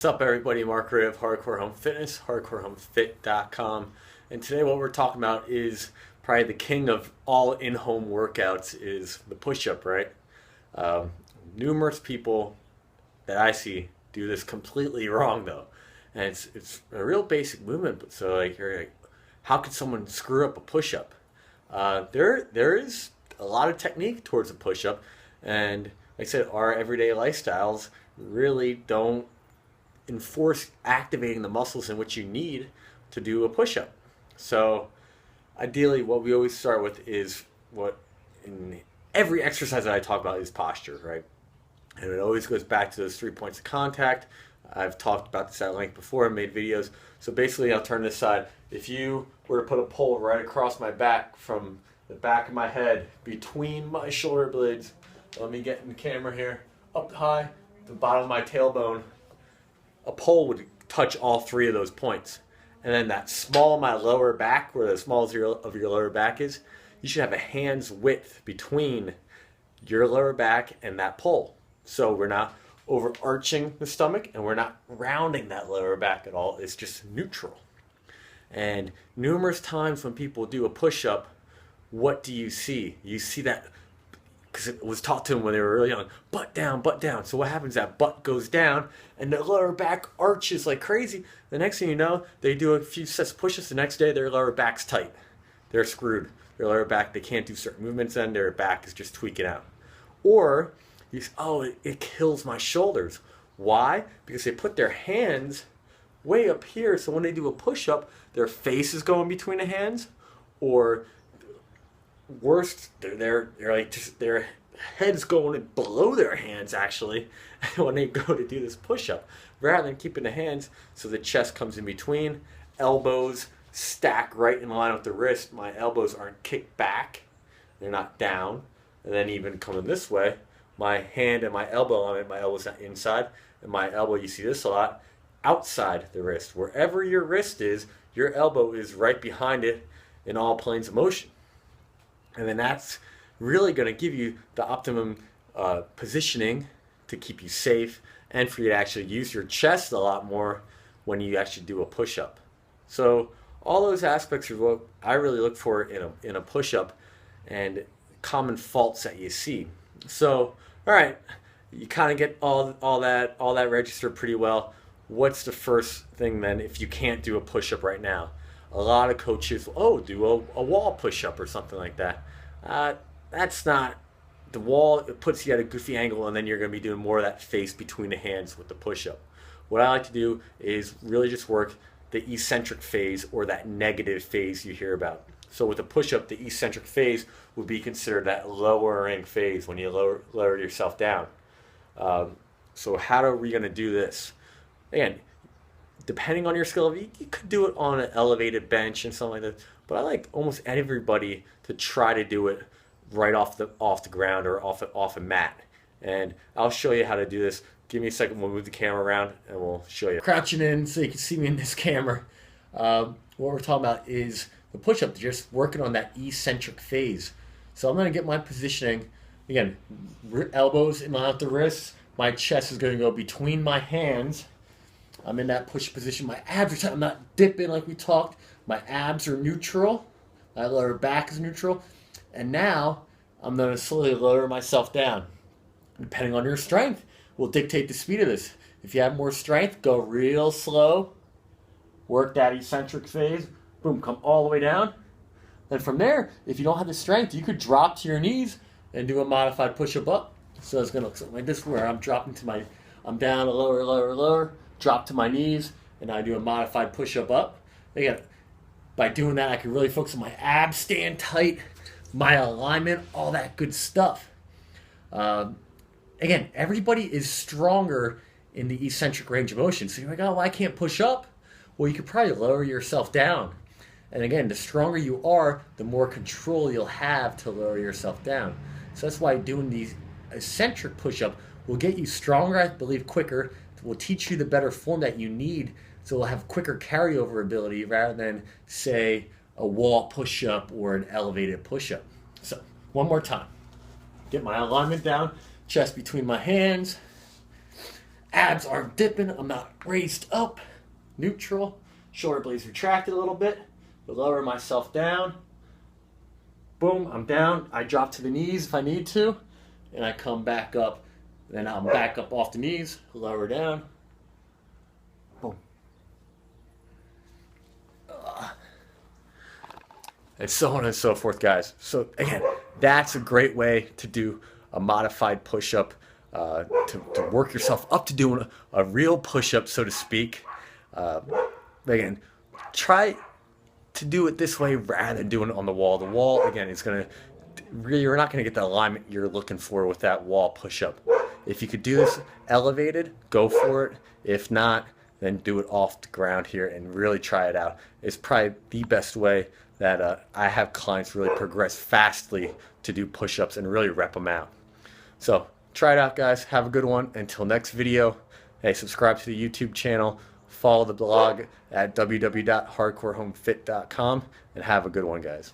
up, everybody? Mark Ray of Hardcore Home Fitness, hardcorehomefit.com. And today what we're talking about is probably the king of all in-home workouts is the push-up, right? Numerous people that I see do this completely wrong, though. And it's a real basic movement, but so you're like, how could someone screw up a push-up? There is a lot of technique towards a push-up, and like I said, our everyday lifestyles really don't enforce activating the muscles in which you need to do a push-up. So ideally what we always start with is what in every exercise that I talk about is posture, right? And it always goes back to those 3 points of contact. I've talked about this at length before and made videos. So basically I'll turn this side. If you were to put a pole right across my back from the back of my head between my shoulder blades, let me get in the camera here, up high, the bottom of my tailbone, a pole would touch all three of those points. And then that small of my lower back, where the small of your lower back is, you should have a hand's width between your lower back and that pole. So we're not overarching the stomach and we're not rounding that lower back at all. It's just neutral. And numerous times when people do a push-up, what do you see? You see that, because it was taught to them when they were really young, butt down, butt down. So what happens, that butt goes down and the lower back arches like crazy. The next thing you know, they do a few sets of push-ups. The next day, their lower back's tight. They're screwed. Their lower back, they can't do certain movements and their back is just tweaking out. Or, you say, oh, it kills my shoulders. Why? Because they put their hands way up here, so when they do a push-up, their face is going between the hands, or worst, they're like just their head's going below their hands actually when they go to do this push-up, rather than keeping the hands so the chest comes in between, elbows stack right in line with the wrist. My elbows aren't kicked back, they're not down, and then even coming this way, my hand and my elbow, my elbow's not inside, and my elbow, you see this a lot, outside the wrist. Wherever your wrist is, your elbow is right behind it in all planes of motion. And then that's really going to give you the optimum positioning to keep you safe and for you to actually use your chest a lot more when you actually do a push-up. So all those aspects are what I really look for in a push-up and common faults that you see. So, all right, you kind of get all that registered pretty well. What's the first thing then if you can't do a push-up right now? A lot of coaches, do a wall push-up or something like that. That's not, the wall, it puts you at a goofy angle and then you're going to be doing more of that face between the hands with the push-up. What I like to do is really just work the eccentric phase or that negative phase you hear about. So with a push-up, the eccentric phase would be considered that lowering phase when you lower yourself down. So how are we going to do this? Again, depending on your skill, you could do it on an elevated bench and something like that. But I like almost everybody to try to do it right off the ground or off a mat. And I'll show you how to do this. Give me a second. We'll move the camera around and we'll show you. Crouching in so you can see me in this camera. What we're talking about is the push-up. Just working on that eccentric phase. So I'm going to get my positioning. Again, elbows in line with the wrists. My chest is going to go between my hands. I'm in that push position. My abs are tight. I'm not dipping like we talked. My abs are neutral. My lower back is neutral. And now I'm going to slowly lower myself down. Depending on your strength will dictate the speed of this. If you have more strength, go real slow. Work that eccentric phase. Boom, come all the way down. Then from there, if you don't have the strength, you could drop to your knees and do a modified push-up up. So it's going to look something like this, where I'm dropping to I'm down, lower, drop to my knees, and I do a modified push-up up. Again, by doing that, I can really focus on my abs staying tight, my alignment, all that good stuff. Again, everybody is stronger in the eccentric range of motion. So you're like, oh, well, I can't push up. Well, you could probably lower yourself down. And again, the stronger you are, the more control you'll have to lower yourself down. So that's why doing these eccentric push-up will get you stronger, I believe, quicker. Will teach you the better form that you need, so we'll have quicker carryover ability rather than, say, a wall push-up or an elevated push-up. So, one more time. Get my alignment down, chest between my hands, Abs are dipping. I'm not raised up. Neutral. Shoulder blades retracted a little bit. Lower myself down. Boom, I'm down. I drop to the knees if I need to. And I come back up. Then I'm back up off the knees. Lower down. Boom. And so on and so forth, guys. So again, that's a great way to do a modified push-up, to work yourself up to doing a real push-up, so to speak. Again, try to do it this way rather than doing it on the wall. The wall, again, is going to, you're not going to get the alignment you're looking for with that wall push-up. If you could do this elevated, go for it. If not, then do it off the ground here and really try it out. It's probably the best way that I have clients really progress fastly to do push-ups and really rep them out. So try it out, guys. Have a good one. Until next video, hey, subscribe to the YouTube channel, follow the blog at www.hardcorehomefit.com, and have a good one, guys.